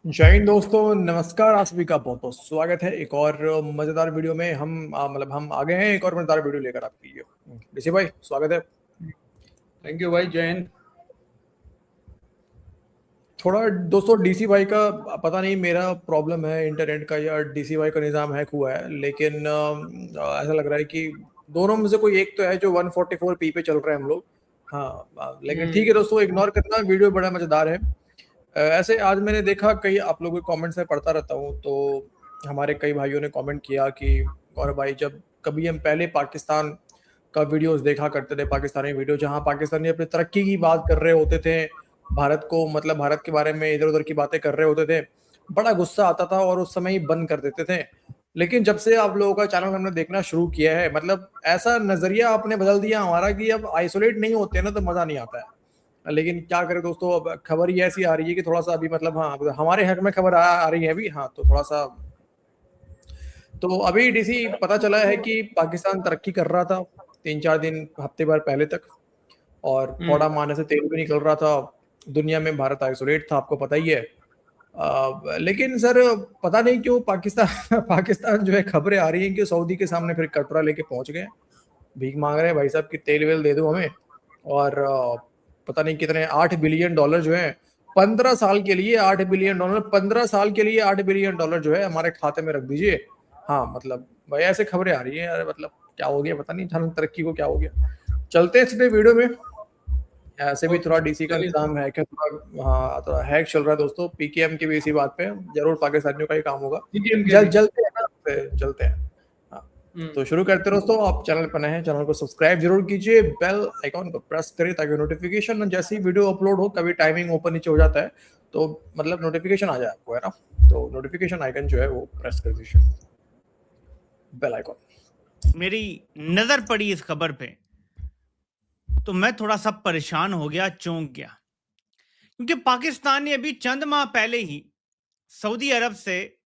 जय हिंद दोस्तों, नमस्कार। आप सभी का बहुत बहुत स्वागत है एक और मजेदार वीडियो में। हम आ गए हैं एक और मजेदार वीडियो लेकर आपके लिए। डीसी भाई, स्वागत है। थैंक यू भाई, जय हिंद। थोड़ा दोस्तों डीसी भाई का पता नहीं मेरा प्रॉब्लम है इंटरनेट का या डीसी भाई का निज़ाम हैक हुआ है, लेकिन ऐसा लग रहा है कि दोनों में से कोई एक तो है जो 144p पे चल रहे हैं हम लोग। हाँ, लेकिन ठीक है दोस्तों, इग्नोर करना। वीडियो बड़ा मजेदार है। ऐसे आज मैंने देखा, कई आप लोगों के कमेंट्स में पढ़ता रहता हूँ, तो हमारे कई भाइयों ने कमेंट किया कि गौरव भाई, जब कभी हम पहले पाकिस्तान का वीडियोस देखा करते थे, पाकिस्तानी वीडियो जहाँ पाकिस्तानी अपनी तरक्की की बात कर रहे होते थे, भारत को मतलब भारत के बारे में इधर उधर की बातें कर रहे होते थे, बड़ा गुस्सा आता था और उस समय ही बंद कर देते थे। लेकिन जब से आप लोगों का चैनल हमने देखना शुरू किया है, मतलब ऐसा नजरिया आपने बदल दिया हमारा कि अब आइसोलेट नहीं होते ना तो मजा नहीं आता है। लेकिन क्या करें दोस्तों, अब खबर ही ऐसी आ रही है कि थोड़ा सा अभी मतलब हाँ, हमारे हक में खबर आ रही है अभी। हाँ, तो थोड़ा सा तो अभी डीसी पता चला है कि पाकिस्तान तरक्की कर रहा था 3-4 दिन हफ्ते भर पहले तक, और पौड़ा मारने से तेल भी निकल रहा था। दुनिया में भारत आइसोलेट था, आपको पता ही है। लेकिन सर, पता नहीं क्यों पाकिस्तान पाकिस्तान जो है, खबरें आ रही हैं कि सऊदी के सामने फिर कटोरा लेके पहुंच गए, भीख मांग रहे हैं भाई साहब कि तेल वेल दे दो हमें। और पता नहीं कितने 8 बिलियन डॉलर जो है 15 साल के लिए, 8 बिलियन डॉलर 15 साल के लिए, 8 बिलियन डॉलर जो है हमारे खाते में रख दीजिए। हाँ मतलब भाई, ऐसे खबरें आ रही है यार, मतलब क्या हो गया पता नहीं, झारखंड तरक्की को क्या हो गया। चलते हैं सीधे वीडियो में। ऐसे भी थोड़ा डीसी का चलिए सर। निजाम है कि थोड़ा, हाँ, थोड़ा हैक चल रहा है दोस्तों। पीकेएम की भी इसी बात पे जरूर पाकिस्तानियों का ही काम होगा। पीटीएम के भी। जलते हैं ना, चलते हैं। हाँ, तो शुरू करते हैं दोस्तों। आप चैनल पर नए हैं, चैनल को सब्सक्राइब जरूर कीजिए, बेल आइकॉन को प्रेस करिए ताकि नोटिफिकेशन जैसे ही वीडियो अपलोड हो, कभी टाइमिंग ऊपर नीचे हो जाता है तो मतलब नोटिफिकेशन आ जाए आपको, है ना। तो नोटिफिकेशन आइकन जो है वो प्रेस कर दीजिए, बेल आइकॉन। मेरी नजर पड़ी इस खबर पे तो मैं थोड़ा सा परेशान हो गया, चौंक गया, क्योंकि पाकिस्तान ने अभी चंद माह पहले ही सऊदी अरब से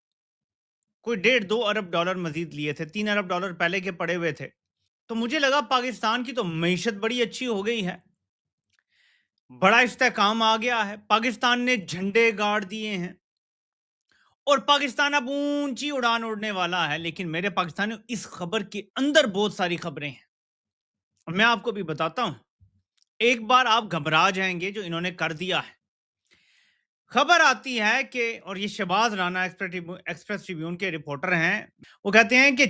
कोई 1.5-2 अरब डॉलर मजीद लिए थे। 3 अरब डॉलर पहले के पड़े हुए थे। तो मुझे लगा पाकिस्तान की तो मईशत बड़ी अच्छी हो गई है, बड़ा इस्तेहकाम आ गया है, पाकिस्तान ने झंडे गाड़ दिए हैं और पाकिस्तान अब ऊंची उड़ान उड़ने वाला है। लेकिन मेरे पाकिस्तानियों, इस खबर के अंदर बहुत सारी खबरें हैं और मैं आपको भी बताता हूं। एक बार आप घबरा जाएंगे जो इन्होंने कर दिया है। खबर आती है कि, और ये शहबाज राना एक्सप्रेस ट्रिब्यून के रिपोर्टर हैं, वो कहते हैं कि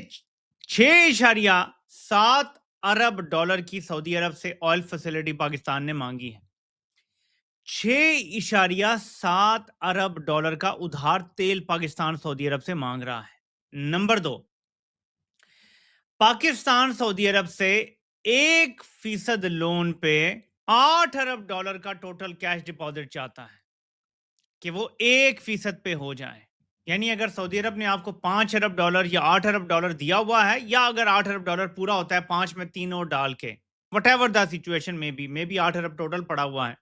6.7 अरब डॉलर की सऊदी अरब से ऑयल फैसिलिटी पाकिस्तान ने मांगी है। 6.7 अरब डॉलर का उधार तेल पाकिस्तान सऊदी अरब से मांग रहा है। नंबर 2, पाकिस्तान सऊदी अरब से 1% लोन पे 8 अरब डॉलर का टोटल कैश डिपॉजिट चाहता है कि वो 1% पे हो जाए। यानी अगर सऊदी अरब ने आपको 5 अरब डॉलर या 8 अरब डॉलर दिया हुआ है, या अगर 8 अरब डॉलर पूरा होता है 5 में 3 और डाल के, वट एवर द सिचुएशन में भी 8 अरब टोटल पड़ा हुआ है,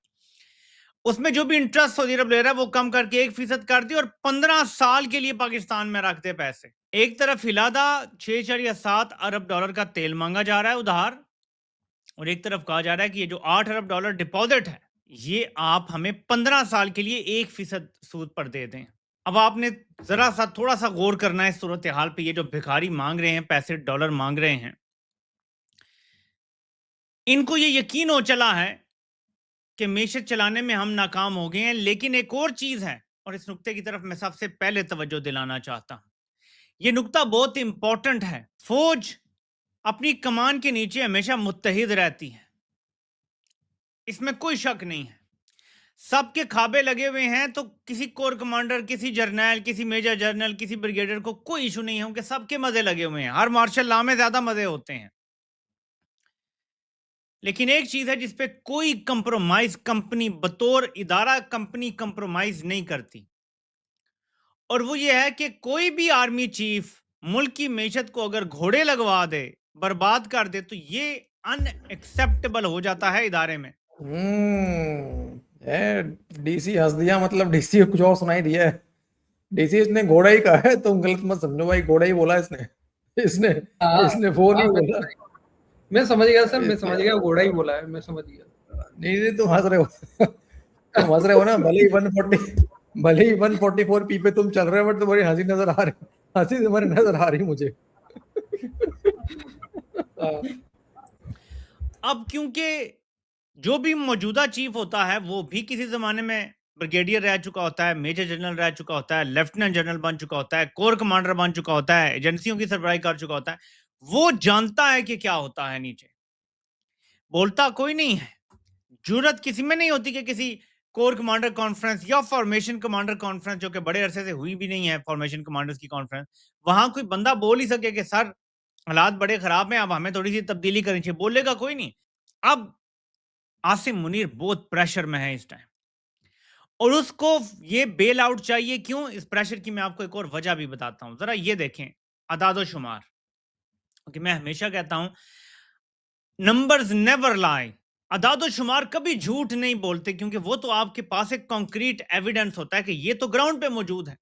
उसमें जो भी इंटरेस्ट सऊदी अरब ले रहा है वो कम करके 1% कर दे और 15 साल के लिए पाकिस्तान में रख दे पैसे। एक तरफ हिलादा 6.7 अरब डॉलर का तेल मांगा जा रहा है उधार, और एक तरफ कहा जा रहा है कि ये जो 8 अरब डॉलर डिपॉजिट है, ये आप हमें 15 साल के लिए 1% सूद पर दे दें। अब आपने जरा सा थोड़ा सा गौर करना है इस सूरत हाल पे। ये जो भिखारी मांग रहे हैं, पैसे डॉलर मांग रहे हैं, इनको ये यकीन हो चला है कि मेशत चलाने में हम नाकाम हो गए हैं। लेकिन एक और चीज है, और इस नुक्ते की तरफ मैं सबसे पहले तवज्जो दिलाना चाहता हूं। यह नुक्ता बहुत इंपॉर्टेंट है। फौज अपनी कमान के नीचे हमेशा मुत्तहिद रहती है, इसमें कोई शक नहीं है। सबके खाबे लगे हुए हैं, तो किसी कोर कमांडर, किसी जर्नल, किसी मेजर जनरल, किसी ब्रिगेडियर को कोई इशू नहीं है, उनके सबके मजे लगे हुए हैं। हर मार्शल लॉ में ज्यादा मजे होते हैं। लेकिन एक चीज है जिसपे कोई कंप्रोमाइज कंपनी बतौर इदारा कंपनी कंप्रोमाइज नहीं करती, और वो ये है कि कोई भी आर्मी चीफ मुल्क की मैशत को अगर घोड़े लगवा दे, बर्बाद कर दे, तो ये अनएक्सेप्टेबल हो जाता है इदारे में। डीसी हंस दिया, मतलब डीसी कुछ और सुनाई दिया है। डीसी इसने घोड़ा ही कहा है, तुम गलत मत समझो भाई, घोड़ा ही बोला इसने। इसने हाँ इसने वो हाँ, नहीं बोला। मैं समझ गया सर, मैं इसने समझ गया, घोड़ा ही बोला है, मैं समझ गया। नहीं नहीं, तुम हंस रहे हो। तुम हंस रहे हो ना, भले ही 140 भले ही 144p पे तुम चल रहे हो बट तुम्हारी हंसी तुम्हारी नजर आ रही मुझे। अब क्योंकि जो भी मौजूदा चीफ होता है वो भी किसी जमाने में ब्रिगेडियर रह चुका होता है, मेजर जनरल रह चुका होता है, लेफ्टिनेंट जनरल बन चुका होता है, कोर कमांडर बन चुका होता है, एजेंसियों की सरबराही कर चुका होता है। वो जानता है कि क्या होता है नीचे। बोलता कोई नहीं है, जरूरत किसी में नहीं होती कि किसी कोर कमांडर कॉन्फ्रेंस या फॉर्मेशन कमांडर कॉन्फ्रेंस, जो कि बड़े अरसे से हुई भी नहीं है, फॉर्मेशन कमांडर्स की कॉन्फ्रेंस, वहां कोई बंदा बोल ही सके कि सर हालात बड़े खराब हैं, अब हमें थोड़ी सी तब्दीली करनी चाहिए। बोलेगा कोई नहीं। अब आसिम मुनीर बहुत प्रेशर में है इस टाइम, और उसको ये बेल आउट चाहिए। क्यों इस प्रेशर की मैं आपको एक और वजह भी बताता हूं। जरा ये देखें अदादो शुमार, क्योंकि मैं हमेशा कहता हूं नंबर्स नेवर लाई। अदादो शुमार कभी झूठ नहीं बोलते, क्योंकि वो तो आपके पास एक कॉन्क्रीट एविडेंस होता है कि ये तो ग्राउंड पे मौजूद है।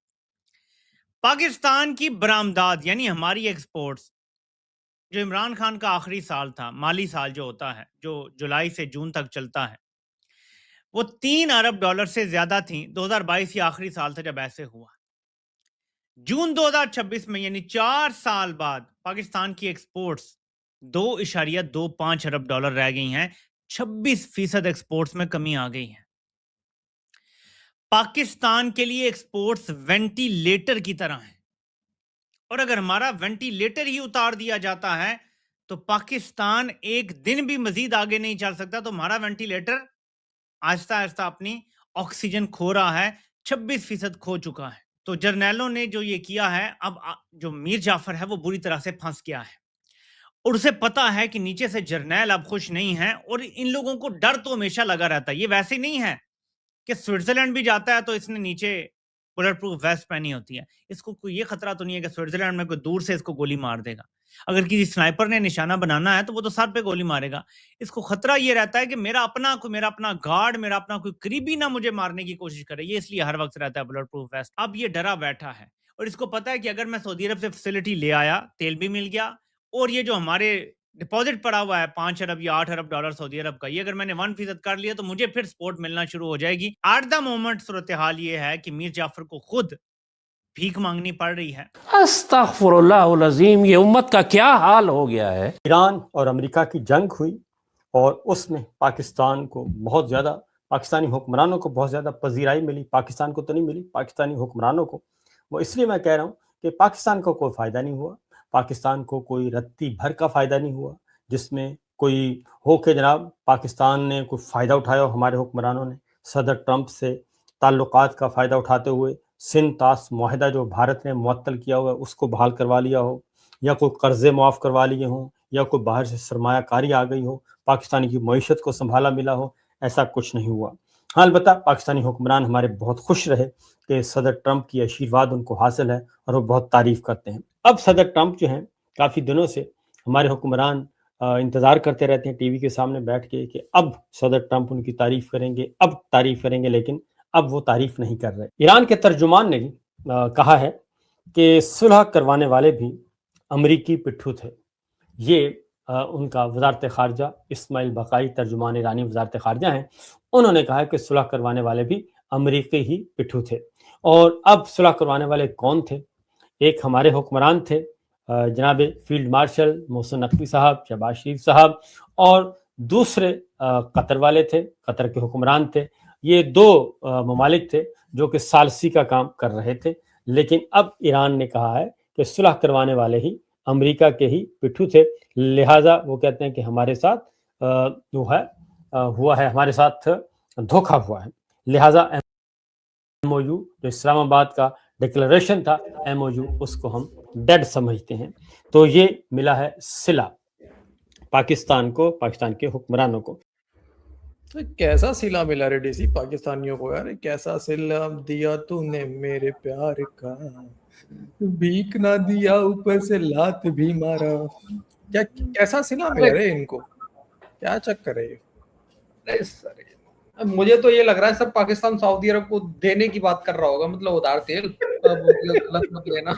पाकिस्तान की बरामदात यानी हमारी एक्सपोर्ट्स, जो इमरान खान का आखिरी साल था, माली साल जो होता है, जो जुलाई से जून तक चलता है, वो 3 अरब डॉलर से ज्यादा थी। 2022 ही आखिरी साल था जब ऐसे हुआ। जून 2026 में यानी 4 साल बाद पाकिस्तान की एक्सपोर्ट्स 2.25 अरब डॉलर रह गई हैं। 26% एक्सपोर्ट्स में कमी आ गई है। पाकिस्तान के लिए एक्सपोर्ट्स वेंटिलेटर की तरह है, और अगर हमारा वेंटिलेटर ही उतार दिया जाता है तो पाकिस्तान एक दिन भी मजीद आगे नहीं चल सकता। तो हमारा वेंटिलेटर आहिस्ता आहिस्ता अपनी ऑक्सीजन खो रहा है, 26% खो चुका है। तो जर्नैलों ने जो ये किया है, अब जो मीर जाफर है वो बुरी तरह से फंस गया है, और उसे पता है कि नीचे से जर्नैल अब खुश नहीं है, और इन लोगों को डर तो हमेशा लगा रहता है। ये वैसे ही नहीं है कि स्विट्जरलैंड भी जाता है तो इसने नीचे बुलेट प्रूफ वेस्ट पहनी होती है। इसको कोई ये खतरा तो नहीं है कि स्विट्जरलैंड में कोई दूर से इसको गोली मार देगा। अगर किसी स्नाइपर ने निशाना बनाना है तो वो तो सर पे गोली मारेगा। इसको खतरा ये रहता है कि मेरा अपना गार्ड, मेरा अपना कोई करीबी ना मुझे मारने की कोशिश करे। ये इसलिए हर वक्त रहता है बुलेट प्रूफ वेस्ट। अब ये डरा बैठा है, और इसको पता है कि अगर मैं सऊदी अरब से फैसिलिटी ले आया, तेल भी मिल गया, और ये जो हमारे डिपॉजिट पड़ा हुआ है 5 अरब या 8 अरब डॉलर सऊदी अरब का, ये अगर मैंने 1% कर लिया तो मुझे फिर सपोर्ट मिलना शुरू हो जाएगी। एट द मोमेंट सूरत हाल ये है कि मीर जाफर को खुद भीख मांगनी पड़ रही है। अस्तगफुरुल्लाहुल अज़ीम, ये उम्मत का क्या हाल हो गया है। ईरान और अमेरिका की जंग हुई और उसमें पाकिस्तान को बहुत ज़्यादा, पाकिस्तानी हुक्मरानों को बहुत ज़्यादा पजीराई मिली। पाकिस्तान को तो नहीं मिली, पाकिस्तानी हुक्मरानों को। वो इसलिए मैं कह रहा हूँ कि पाकिस्तान को कोई फ़ायदा नहीं हुआ, पाकिस्तान को कोई रत्ती भर का फ़ायदा नहीं हुआ जिसमें कोई हो के जनाब पाकिस्तान ने कोई फ़ायदा उठाया हो। हमारे हुक्मरानों ने सदर ट्रंप से ताल्लुकात का फ़ायदा उठाते हुए सिंध तास मुआहिदा जो भारत ने मुअत्तल किया हुआ है उसको बहाल करवा लिया हो, या कोई कर्ज़े मुआफ़ करवा लिए हों, या कोई बाहर से सरमायाकारी आ गई हो, पाकिस्तान की मईशत को संभाला मिला हो, ऐसा कुछ नहीं हुआ। हाँ, अलबत्ता पाकिस्तानी हुक्मरान हमारे बहुत खुश रहे कि सदर ट्रंप की आशीर्वाद उनको हासिल है और वो बहुत तारीफ़ करते हैं। अब सदर ट्रंप जो हैं काफ़ी दिनों से हमारे हुक्मरान इंतज़ार करते रहते हैं टीवी के सामने बैठ के कि अब सदर ट्रंप उनकी तारीफ़ करेंगे, अब तारीफ़ करेंगे, लेकिन अब वो तारीफ़ नहीं कर रहे। ईरान के तर्जुमान ने भी कहा है कि सुलह करवाने वाले भी अमरीकी पिट्ठू थे। ये उनका वज़ारत ख़ारजा इस्माइल बक़ाई तर्जुमान ईरानी वज़ारत ख़ारजा हैं, उन्होंने कहा है कि सुलह करवाने वाले भी अमरीकी ही पिट्ठू थे। और अब सुलह करवाने वाले कौन थे? एक हमारे हुक्मरान थे जनाब फील्ड मार्शल मोहसिन नकवी साहब, शहबाज शरीफ साहब, और दूसरे कतर वाले थे, कतर के हुक्मरान थे। ये 2 ममालिक थे जो कि सालसी का काम कर रहे थे। लेकिन अब ईरान ने कहा है कि सुलह करवाने वाले ही अमेरिका के ही पिट्ठू थे, लिहाजा वो कहते हैं कि हमारे साथ हुआ है, हमारे साथ धोखा हुआ है। लिहाजा एमओयू जो इस्लामाबाद का डिक्लेरेशन था, एमओयू, उसको हम डेड समझते हैं। तो ये मिला है सिला पाकिस्तान को, पाकिस्तान के हुक्मरानों को। तो कैसा सिला मिला रे डीसी पाकिस्तानियों को यार? कैसा सिला दिया तूने मेरे प्यार का, भीख ना दिया ऊपर से लात भी मारा। क्या कैसा सिला मिला रे इनको? क्या चक्कर है ये? अरे सर, अब मुझे तो ये लग रहा है सब पाकिस्तान सऊदी अरब को देने की बात कर रहा होगा, मतलब उधार तेल। अब गलत मत लेना।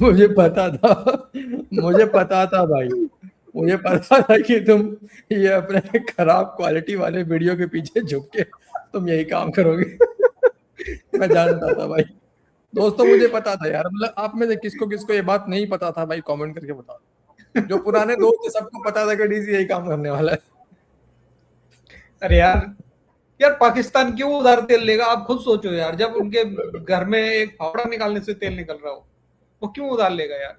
मुझे पता था भाई, मुझे पता था कि तुम ये अपने खराब क्वालिटी वाले वीडियो के पीछे झुक के तुम यही काम करोगे। मैं जानता था भाई। दोस्तों मुझे पता था यार, मतलब आप में से किसको किसको ये बात नहीं पता था भाई, कमेंट करके बताओ। जो पुराने दोस्त थे सबको पता था कि डीसी यही काम करने वाला है। अरे यार पाकिस्तान क्यों उधार तेल लेगा? आप खुद सोचो यार, जब उनके घर में एक फावड़ा निकालने से तेल निकल रहा हो, वो क्यों उधार लेगा यार?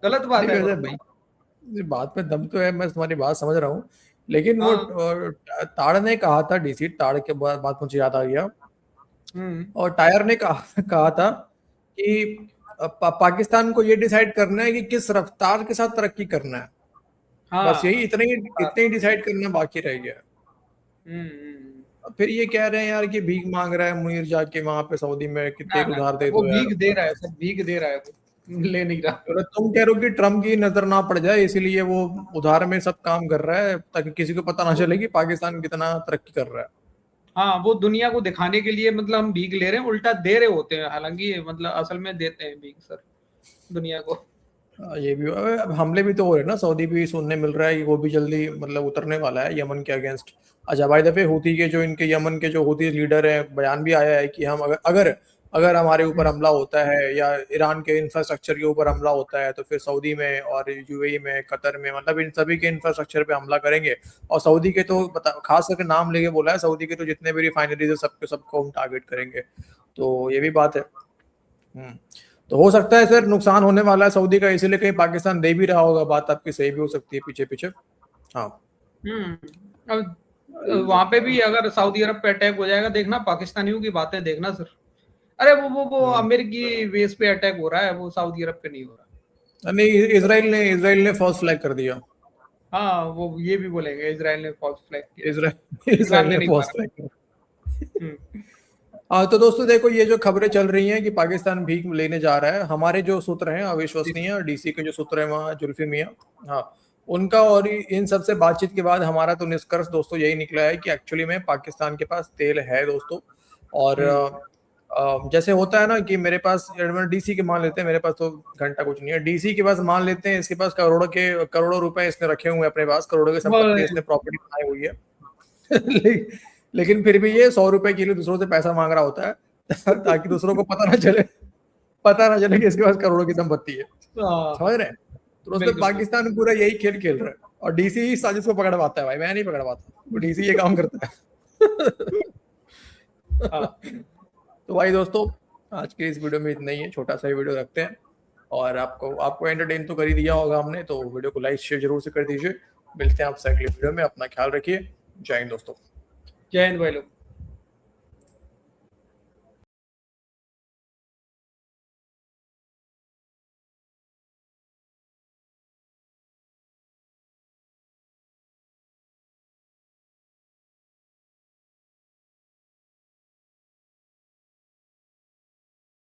गलत बात है भाई। बात में दम तो है, मैं तुम्हारी बात समझ रहा हूँ, लेकिन वो ताड़ ने कहा था, डीसी ताड़ के बाद बात मुझे याद आ गया, और टायर ने कहा था कि पाकिस्तान को ये डिसाइड करना है कि किस रफ्तार के साथ तरक्की करना है। हाँ, बस यही इतने ही डिसाइड करना बाकी रह गया। फिर ये कह रहे हैं यार कि भीख मांग रहा है मुनीर जाके वहां पे सऊदी में कि तेल उधार दे दो। वो भीख दे रहा है, सब भीख दे रहा है, वो ले नहीं रहा। तुम कह रहे हो कि ट्रम्प की नजर ना पड़ जाए इसीलिए वो उधार में सब काम कर रहा है, ताकि किसी को पता ना चले कि पाकिस्तान कितना तरक्की कर रहा है। हाँ, वो दुनिया को दिखाने के लिए मतलब हम भीख ले रहे हैं, उल्टा दे रहे होते हैं, हालांकि मतलब असल में देते हैं भीख सर दुनिया को। ये भी अब हमले भी तो हो रहे ना, सऊदी भी सुनने मिल रहा है कि वो भी जल्दी मतलब उतरने वाला है यमन के अगेंस्ट। अच्छा भाई दफे हूती के जो इनके यमन के जो हूती लीडर हैं, बयान भी आया है कि हम अगर हमारे ऊपर हमला होता है या ईरान के इंफ्रास्ट्रक्चर के ऊपर हमला होता है तो फिर सऊदी में और यूएई में, कतर में, मतलब इन सभी के इंफ्रास्ट्रक्चर पे हमला करेंगे। और सऊदी के तो खास करके नाम लेके बोला है, सऊदी के तो जितने भी रिफाइनरीज है सबको हम टारगेट करेंगे। तो ये भी बात है। तो हो सकता है सर नुकसान होने वाला है सऊदी का, इसीलिए कहीं पाकिस्तान दे भी रहा होगा। बात आपकी सही भी हो सकती है पीछे पीछे। हाँ, अब वहां पे भी अगर सऊदी अरब पे अटैक हो जाएगा, देखना पाकिस्तानियों की बातें देखना सर। अरे वो अमेरिकी बेस पे अटैक हो रहा है, वो सऊदी अरब पे नहीं हो रहा। नहीं, इजराइल ने फॉल्स फ्लैग कर दिया। हाँ, वो ये भी बोलेंगे इजराइल ने फॉल्स फ्लैग किया। इजराइल ने फॉल्स फ्लैग किया। हाँ तो दोस्तों देखो, ये जो खबरें चल रही हैं कि पाकिस्तान भीख लेने जा रहा है, हमारे जो सूत्र हैं अविश्वसनीय, डीसी के जो सूत्र हैं वहाँ जुल्फी मियाँ, हाँ उनका, और इन सब से बातचीत के बाद हमारा तो निष्कर्ष दोस्तों यही निकला है कि एक्चुअली में पाकिस्तान के पास तेल है दोस्तों। और जैसे होता है ना कि मेरे पास डीसी के मान लेते हैं, मेरे पास तो घंटा कुछ नहीं है, डीसी के पास मान लेते हैं इसके पास करोड़ों रुपए इसने रखे हुए अपने पास, करोड़ों की संपत्ति इसने प्रॉपर्टी बनाई हुई है। लेकिन फिर भी ये 100 रुपए के लिए दूसरों से पैसा मांग रहा होता है ताकि दूसरों को पता ना चले कि इसके पास करोड़ों की संपत्ति है। समझ रहे हैं? तो दोस्तों पाकिस्तान पूरा यही खेल खेल रहा है, और डीसी ही साजिश को पकड़ पाता है भाई, मैं नहीं पकड़ पाता, वो डीसी ये काम करता है। तो भाई दोस्तों आज के इस वीडियो में इतना ही है, छोटा सा वीडियो रखते हैं, और आपको एंटरटेन तो कर ही दिया होगा हमने, तो वीडियो को लाइक शेयर जरूर से कर दीजिए। मिलते हैं आपसे अगले वीडियो में, अपना ख्याल रखिए। जय हिंद दोस्तों। जय हिंद भाई लोग।